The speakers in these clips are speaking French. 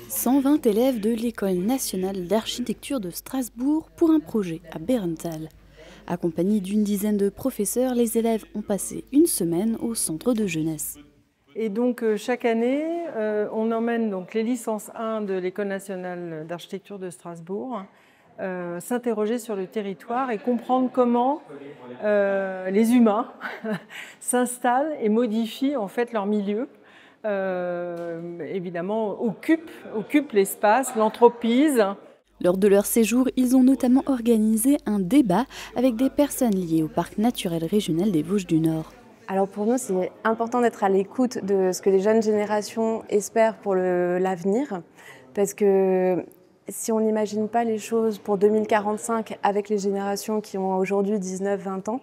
120 élèves de l'École nationale d'architecture de Strasbourg pour un projet à Bérenthal. Accompagnés d'une dizaine de professeurs, les élèves ont passé une semaine au centre de jeunesse. Et donc chaque année, on emmène donc les licences 1 de l'École nationale d'architecture de Strasbourg s'interroger sur le territoire et comprendre comment les humains s'installent et modifient en fait leur milieu. Évidemment, occupent l'espace, l'anthropisent. Lors de leur séjour, ils ont notamment organisé un débat avec des personnes liées au parc naturel régional des Vosges du Nord. Alors pour nous, c'est important d'être à l'écoute de ce que les jeunes générations espèrent pour l'avenir, parce que si on n'imagine pas les choses pour 2045 avec les générations qui ont aujourd'hui 19-20 ans,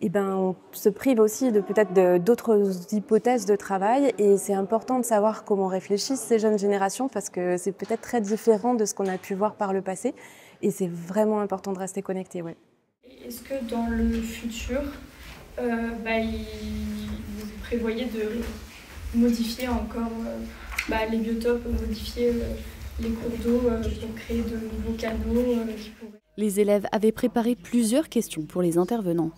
eh ben on se prive aussi de peut-être d'autres hypothèses de travail, et c'est important de savoir comment réfléchissent ces jeunes générations parce que c'est peut-être très différent de ce qu'on a pu voir par le passé, et c'est vraiment important de rester connecté. Ouais. Est-ce que dans le futur, vous prévoyez de modifier encore les biotopes, modifier les cours d'eau pour créer de nouveaux canaux qui pourraient... Les élèves avaient préparé plusieurs questions pour les intervenants.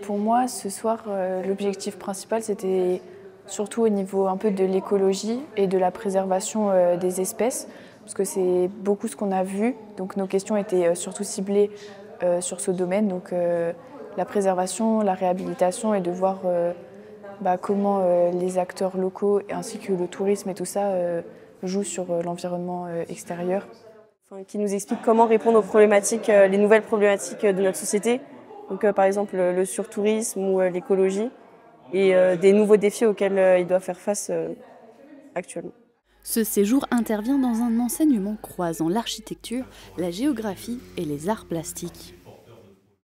Pour moi, ce soir, l'objectif principal, c'était surtout au niveau un peu de l'écologie et de la préservation des espèces, parce que c'est beaucoup ce qu'on a vu. Donc nos questions étaient surtout ciblées sur ce domaine, donc la préservation, la réhabilitation, et de voir comment les acteurs locaux ainsi que le tourisme et tout ça jouent sur l'environnement extérieur. Qui nous explique comment répondre aux problématiques, les nouvelles problématiques de notre société. Donc, par exemple, le surtourisme ou l'écologie, et des nouveaux défis auxquels il doit faire face actuellement. Ce séjour intervient dans un enseignement croisant l'architecture, la géographie et les arts plastiques.